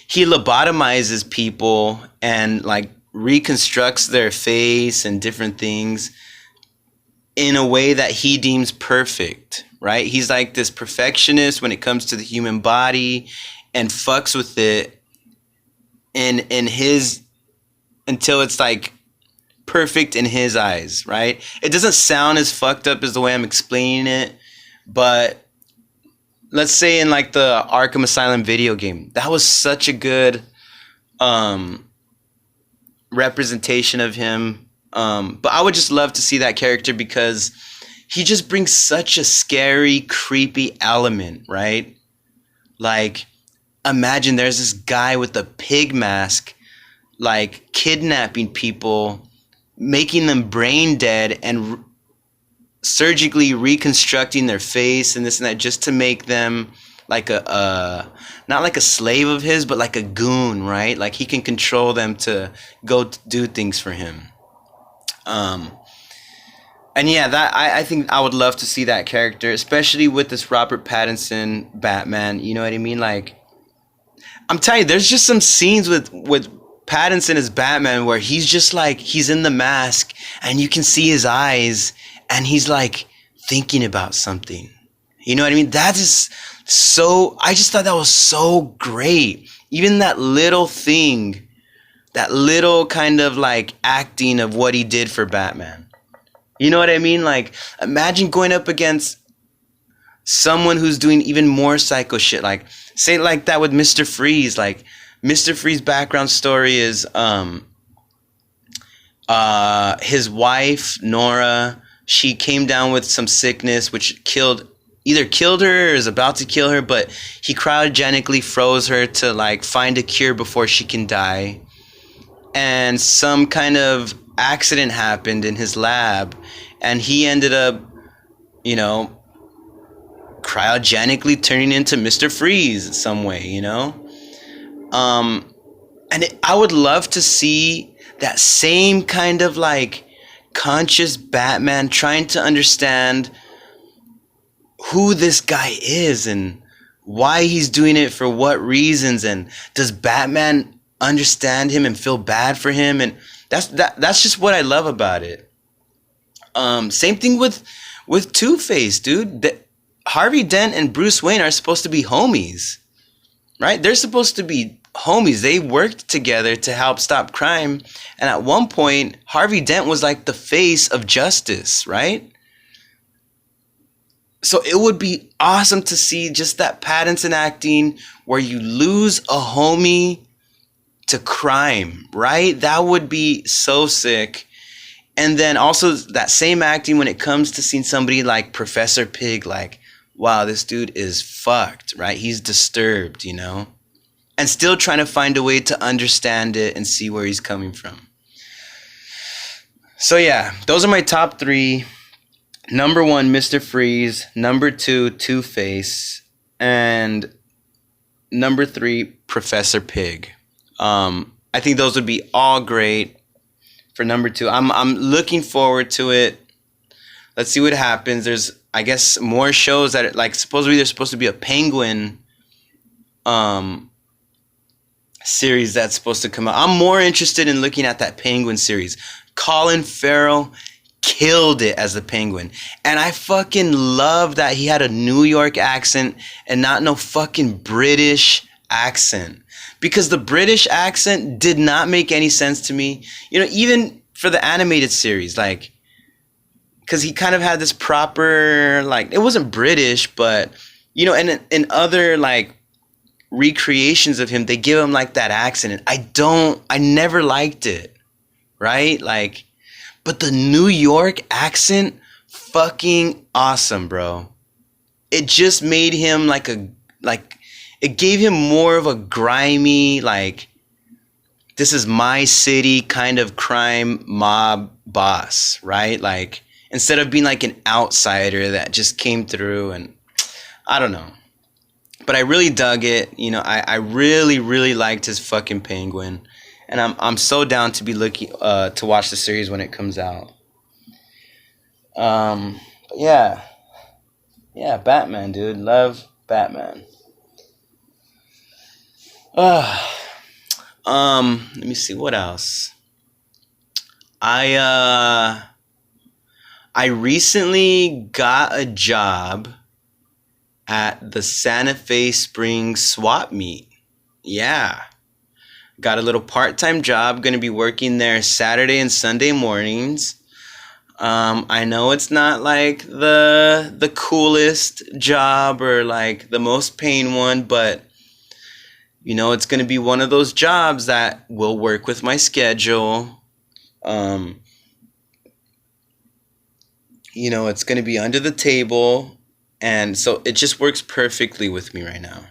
S1: he lobotomizes people and like reconstructs their face and different things in a way that he deems perfect, right? He's like this perfectionist when it comes to the human body, and fucks with it in his, until it's like perfect in his eyes, right? It doesn't sound as fucked up as the way I'm explaining it, but let's say in like the Arkham Asylum video game, that was such a good representation of him. But I would just love to see that character because he just brings such a scary, creepy element, right? Like, imagine there's this guy with a pig mask, like kidnapping people, making them brain dead, and surgically reconstructing their face and this and that, just to make them like not like a slave of his, but like a goon, right? Like, he can control them to go do things for him. And yeah, that I think I would love to see that character, especially with this Robert Pattinson Batman. You know what I mean? Like, I'm telling you, there's just some scenes with Pattinson as Batman where he's just like, he's in the mask and you can see his eyes and he's like thinking about something. You know what I mean? That is so, I just thought that was so great. Even that little thing, that little kind of like acting of what he did for Batman. You know what I mean? Like, imagine going up against someone who's doing even more psycho shit. Like, say like that with Mr. Freeze. Like, Mr. Freeze's background story is his wife, Nora, she came down with some sickness which either killed her or is about to kill her, but he cryogenically froze her to like find a cure before she can die. And some kind of accident happened in his lab, and he ended up, you know, cryogenically turning into Mr. Freeze in some way, you know? I would love to see that same kind of like conscious Batman trying to understand who this guy is and why he's doing it, for what reasons, and does Batman understand him and feel bad for him? And that's just what I love about it. Same thing with Two-Face, dude. Harvey Dent and Bruce Wayne are supposed to be homies, right? They're supposed to be homies. They worked together to help stop crime. And at one point, Harvey Dent was like the face of justice, right? So it would be awesome to see just that Pattinson acting where you lose a homie to crime, right? That would be so sick. And then also that same acting when it comes to seeing somebody like Professor Pig, like, wow, this dude is fucked, right? He's disturbed, you know? And still trying to find a way to understand it and see where he's coming from. So yeah, those are my top three. Number one, Mr. Freeze. Number two, Two-Face. And number three, Professor Pig. I think those would be all great for number two. I'm looking forward to it. Let's see what happens. There's, I guess, more shows that, like, supposedly there's supposed to be a Penguin series that's supposed to come out. I'm more interested in looking at that Penguin series. Colin Farrell killed it as the Penguin. And I fucking love that he had a New York accent and not no fucking British accent. Because the British accent did not make any sense to me. You know, even for the animated series, like, because he kind of had this proper, like, it wasn't British, but, you know, and in other, like, recreations of him, they give him, like, that accent. And I never liked it, right? Like, but the New York accent, fucking awesome, bro. It just made him it gave him more of a grimy, like, this is my city kind of crime mob boss, right? Like, instead of being like an outsider that just came through, and I don't know. But I really dug it. You know, I really, really liked his fucking Penguin. And I'm so down to be looking to watch the series when it comes out. But yeah, Batman, dude, love Batman. Let me see what else. I recently got a job at the Santa Fe Springs swap meet. Yeah. Got a little part-time job, going to be working there Saturday and Sunday mornings. I know it's not like the coolest job or like the most paying one, but you know, it's going to be one of those jobs that will work with my schedule. You know, it's going to be under the table, and so it just works perfectly with me right now.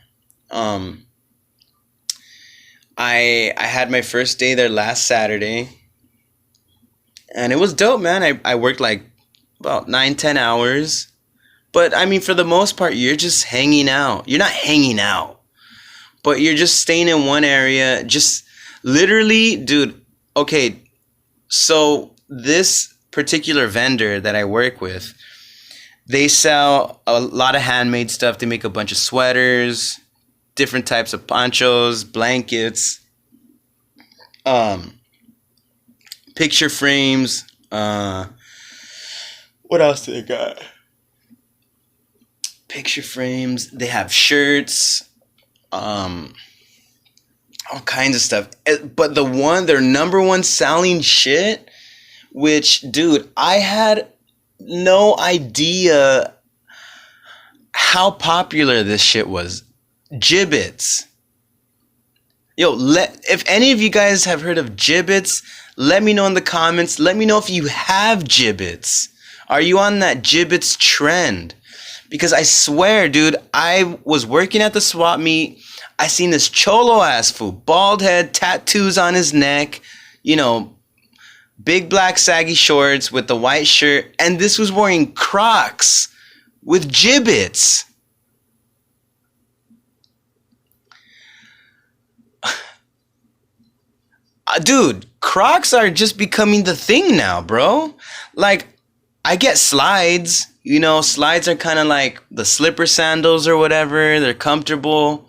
S1: I had my first day there last Saturday, and it was dope, man. I worked like about 9-10 hours, but I mean, for the most part, you're just hanging out. You're not hanging out, but you're just staying in one area. Just literally, dude. Okay, so this particular vendor that I work with, they sell a lot of handmade stuff. They make a bunch of sweaters, different types of ponchos, blankets, picture frames. What else do they got? Picture frames. They have shirts, all kinds of stuff. But their number one selling shit, which, dude, I had no idea how popular this shit was. Jibitz. Yo, if any of you guys have heard of Jibitz, let me know in the comments. Let me know if you have Jibitz. Are you on that Jibitz trend? Because I swear, dude, I was working at the swap meet. I seen this cholo ass fool, bald head, tattoos on his neck, you know, big black saggy shorts with the white shirt, and this was wearing Crocs with Jibitz. Dude, Crocs are just becoming the thing now, bro. Like, I get slides. You know, slides are kind of like the slipper sandals or whatever. They're comfortable.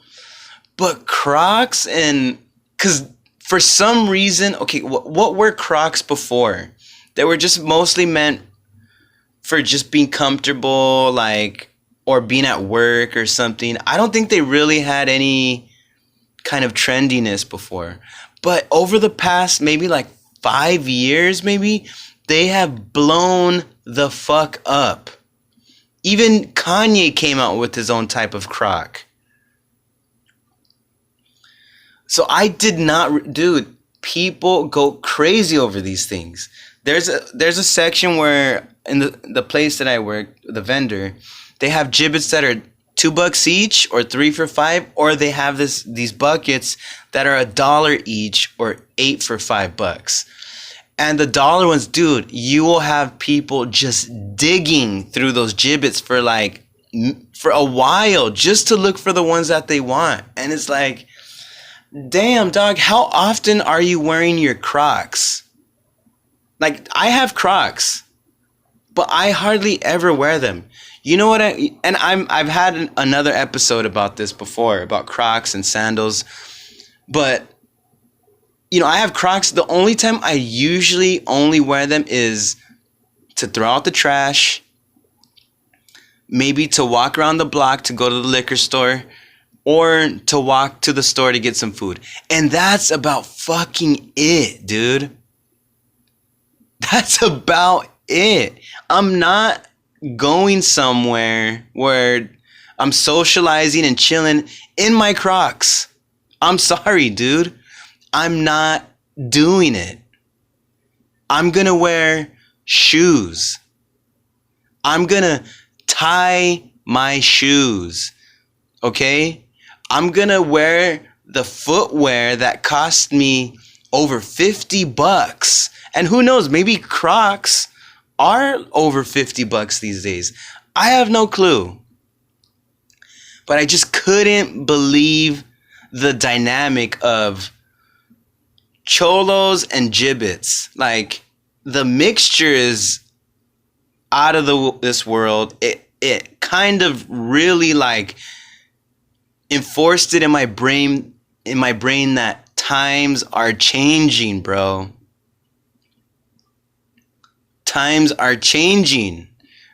S1: But Crocs, and because for some reason, okay, what were Crocs before? They were just mostly meant for just being comfortable, like, or being at work or something. I don't think they really had any kind of trendiness before. But over the past maybe like 5 years, maybe, they have blown the fuck up. Even Kanye came out with his own type of Croc. So I did not, dude, people go crazy over these things. There's a section where in the place that I work, the vendor, they have Jibitz that are $2 each or 3 for $5, or they have these buckets that are $1 each or 8 for $5. And the dollar ones, dude, you will have people just digging through those Jibitz for a while just to look for the ones that they want. And it's like, damn, dog, how often are you wearing your Crocs? Like, I have Crocs, but I hardly ever wear them. You know what I've had another episode about this before, about Crocs and sandals. But, I have Crocs. The only time I usually only wear them is to throw out the trash, maybe to walk around the block to go to the liquor store, or to walk to the store to get some food. And that's about fucking it, dude. That's about it. I'm not going somewhere where I'm socializing and chilling in my Crocs. I'm sorry, dude. I'm not doing it. I'm gonna wear shoes. I'm gonna tie my shoes. Okay? I'm gonna wear the footwear that cost me over $50. And who knows, maybe Crocs are over $50 these days. I have no clue. But I just couldn't believe the dynamic of Cholos and Jibitz. Like, the mixture is out of this world. It kind of really enforced it in my brain that times are changing, bro. Times are changing.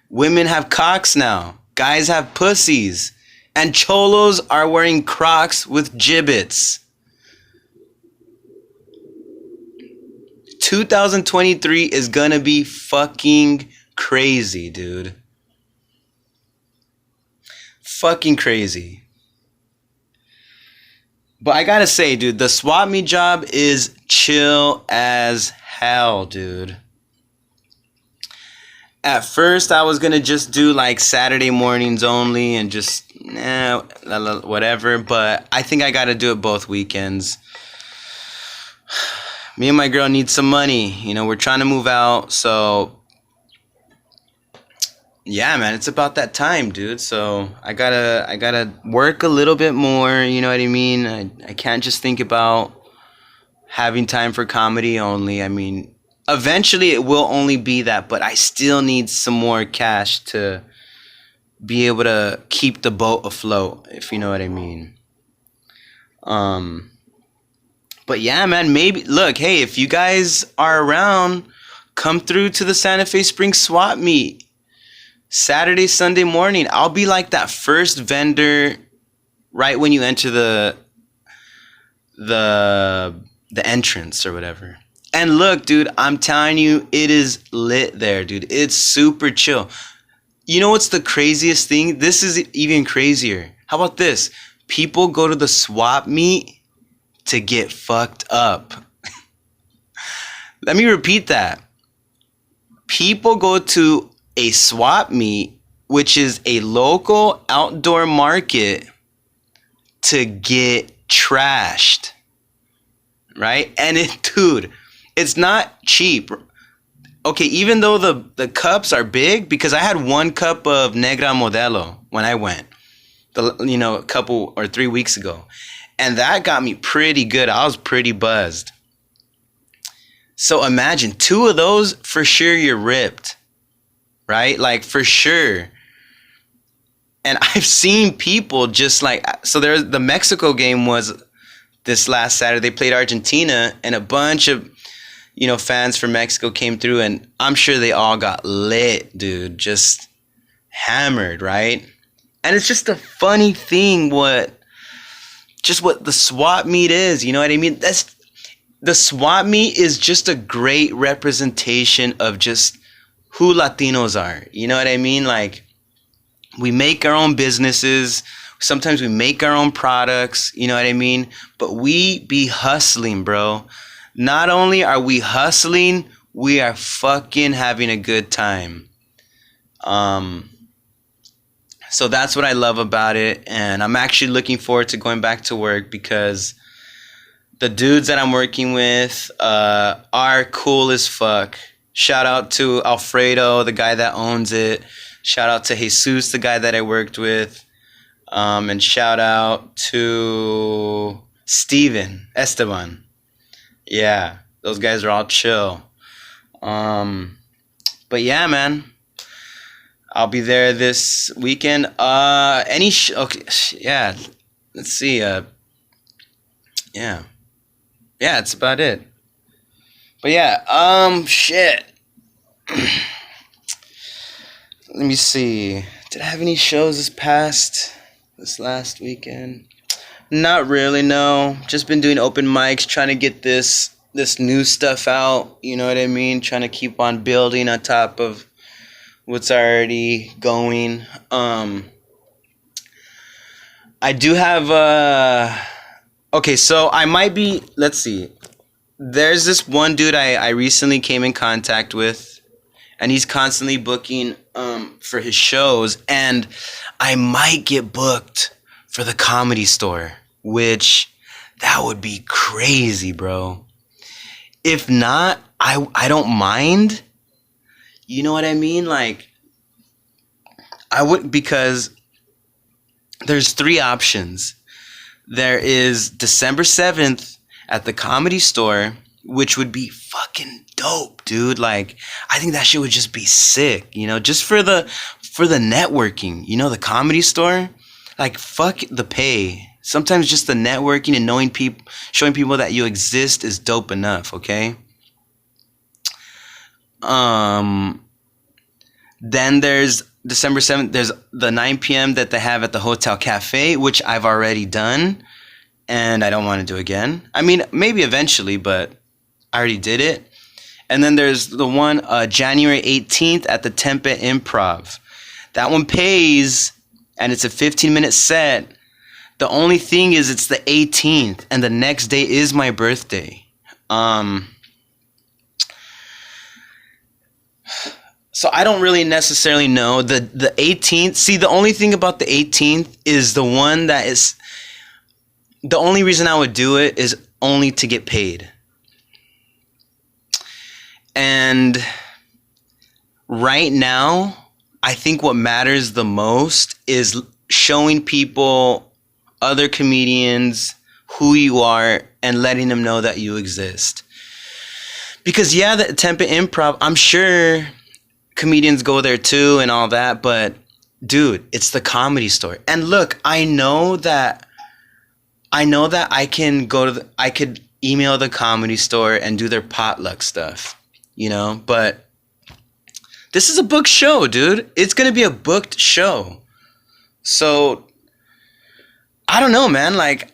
S1: Women have cocks now. Guys have pussies. And Cholos are wearing Crocs with Jibitz. 2023 is gonna be fucking crazy, dude. Fucking crazy. But I gotta say, dude, the swap meet job is chill as hell, dude. At first, I was gonna just do Saturday mornings only and just whatever. But I think I gotta do it both weekends. Me and my girl need some money. We're trying to move out, so yeah, man, it's about that time, dude. So I gotta work a little bit more. You know what I mean? I can't just think about having time for comedy only. I mean, eventually it will only be that, but I still need some more cash to be able to keep the boat afloat, if you know what I mean. But yeah, man, maybe, look, hey, if you guys are around, come through to the Santa Fe Springs swap meet. Saturday, Sunday morning. I'll be like that first vendor right when you enter the entrance or whatever. And look, dude, I'm telling you, it is lit there, dude. It's super chill. You know what's the craziest thing? This is even crazier. How about this? People go to the swap meet to get fucked up. Let me repeat that. People go to a swap meet, which is a local outdoor market, to get trashed. Right? And dude, it's not cheap. Okay, even though the cups are big, because I had 1 cup of Negra Modelo when I went, a couple or 3 weeks ago. And that got me pretty good. I was pretty buzzed. So imagine 2 of those, for sure you're ripped. Right? For sure. And I've seen people just so the Mexico game was this last Saturday. They played Argentina, and a bunch of, fans from Mexico came through, and I'm sure they all got lit, dude. Just hammered, right? And it's just a funny thing what the swap meet is, you know what I mean? The swap meet is just a great representation of just who Latinos are. You know what I mean? We make our own businesses. Sometimes we make our own products. You know what I mean? But we be hustling, bro. Not only are we hustling, we are fucking having a good time. So that's what I love about it. And I'm actually looking forward to going back to work because the dudes that I'm working with are cool as fuck. Shout out to Alfredo, the guy that owns it. Shout out to Jesus, the guy that I worked with. And shout out to Esteban. Yeah, those guys are all chill. But yeah, man. I'll be there this weekend. Okay, yeah. Let's see. Yeah, it's about it. But yeah, shit. Let me see. Did I have any shows this last weekend? Not really, no. Just been doing open mics, trying to get this new stuff out. You know what I mean? Trying to keep on building on top of what's already going. I do have okay, so I might be, let's see. There's this one dude I recently came in contact with, and he's constantly booking for his shows, and I might get booked for the Comedy Store, which that would be crazy, bro. If not, I don't mind. You know what I mean? Like, I would, because there's 3 options. There is December 7th at the Comedy Store, which would be fucking dope, dude. Like, I think that shit would just be sick, you know, just for the networking, you know, the Comedy Store. Like, fuck the pay. Sometimes just the networking and knowing people, showing people that you exist is dope enough, okay? Then there's December 7th, there's the 9 p.m. that they have at the Hotel Cafe, which I've already done, and I don't want to do again. I mean, maybe eventually, but I already did it. And then there's the one January 18th at the Tempe Improv. That one pays, and it's a 15-minute set. The only thing is it's the 18th, and the next day is my birthday. So I don't really necessarily know. The 18th, see, the only thing about the 18th is the one that is, the only reason I would do it is only to get paid. And right now, I think what matters the most is showing people, other comedians, who you are, and letting them know that you exist. Because yeah, the Tempe Improv, I'm sure comedians go there too and all that, but dude, it's the Comedy Store. And look, I know that I can I could email the Comedy Store and do their potluck stuff, you know, but this is a booked show, dude. It's going to be a booked show. So I don't know, man. Like,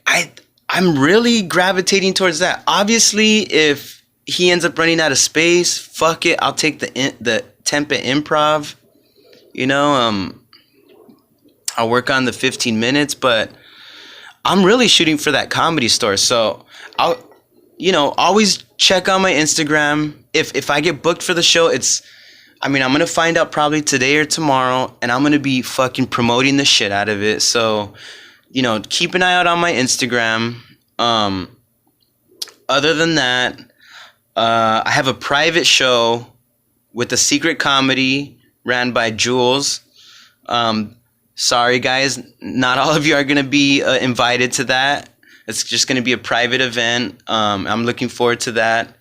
S1: I'm really gravitating towards that. Obviously, if he ends up running out of space, fuck it. I'll take the Tempe Improv. You know, I'll work on the 15 minutes, but I'm really shooting for that Comedy Store. So I'll, you know, always check on my Instagram. If I get booked for the show, I'm going to find out probably today or tomorrow, and I'm going to be fucking promoting the shit out of it. So, you know, keep an eye out on my Instagram. Other than that, I have a private show with a secret comedy ran by Jules. Sorry, guys. Not all of you are going to be invited to that. It's just going to be a private event. I'm looking forward to that.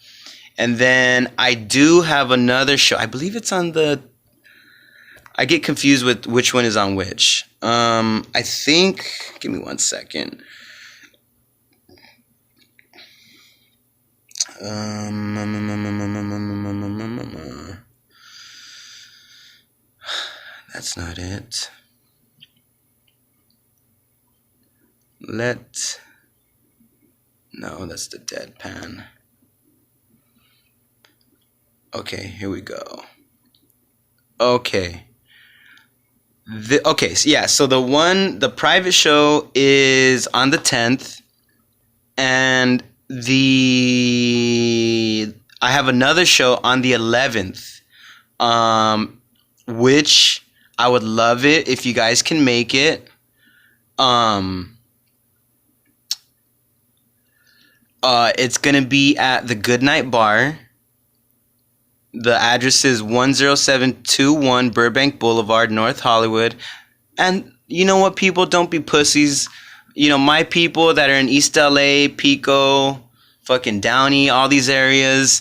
S1: And then I do have another show. I believe it's on I get confused with which one is on which. I think, give me 1 second. That's not it. No, that's the deadpan. Okay, here we go. Okay. Okay, so yeah, so the private show is on the 10th, and I have another show on the 11th, which I would love it if you guys can make it. It's gonna be at the Goodnight Bar. The address is 10721 Burbank Boulevard, North Hollywood. And you know what, people? Don't be pussies. You know, my people that are in East LA, Pico, fucking Downey, all these areas.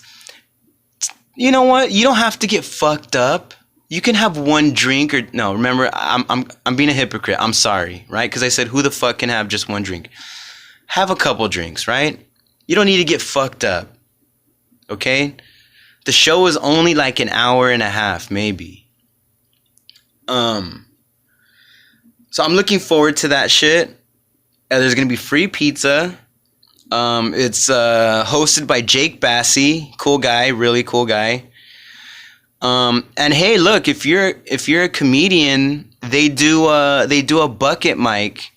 S1: You know what? You don't have to get fucked up. You can have one drink or no. Remember, I'm being a hypocrite. I'm sorry, right? Because I said who the fuck can have just one drink? Have a couple drinks, right? You don't need to get fucked up. Okay? The show is only like an hour and a half, maybe. So I'm looking forward to that shit. There's gonna be free pizza. It's hosted by Jake Bassey, cool guy, really cool guy. And hey, look, if you're a comedian, they do a bucket mic,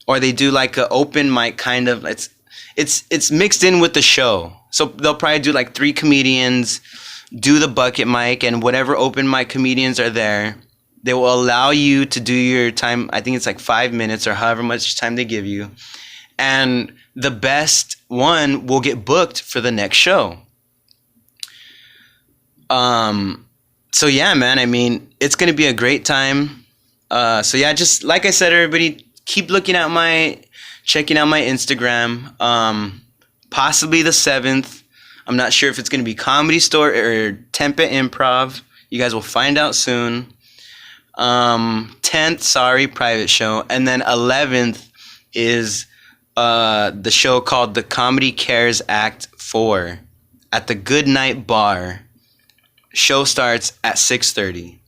S1: or they do like an open mic kind of. It's mixed in with the show. So they'll probably do like 3 comedians, do the bucket mic, and whatever open mic comedians are there, they will allow you to do your time. I think it's like 5 minutes or however much time they give you. And the best one will get booked for the next show. So yeah, man, I mean, it's going to be a great time. So yeah, just like I said, everybody keep checking out my Instagram. Possibly the 7th. I'm not sure if it's going to be Comedy Store or Tempe Improv. You guys will find out soon. 10th, private show. And then 11th is the show called The Comedy Cares Act 4 at the Goodnight Bar. Show starts at 6:30.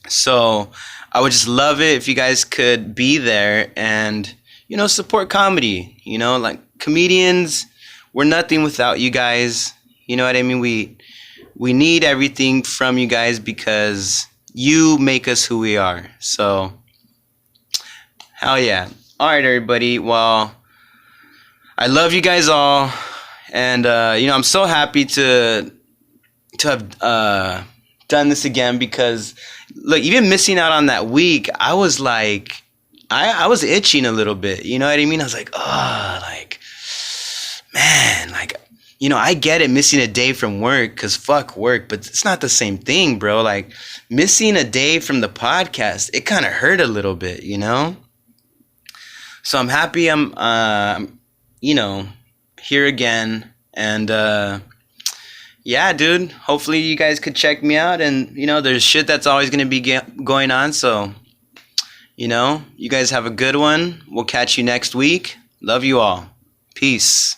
S1: So I would just love it if you guys could be there and, you know, support comedy. You know, like comedians, we're nothing without you guys. You know what I mean? We need everything from you guys because you make us who we are. So, hell yeah. All right, everybody. Well, I love you guys all. And, you know, I'm so happy to have done this again because, look, even missing out on that week, I was like, I was itching a little bit. You know what I mean? I was like, oh, like, man, like, you know, I get it missing a day from work because fuck work, but it's not the same thing, bro. Like, missing a day from the podcast, it kind of hurt a little bit, you know? So I'm happy I'm, you know, here again. And, yeah, dude, hopefully you guys could check me out. And, you know, there's shit that's always going to be going on. So, you know, you guys have a good one. We'll catch you next week. Love you all. Peace.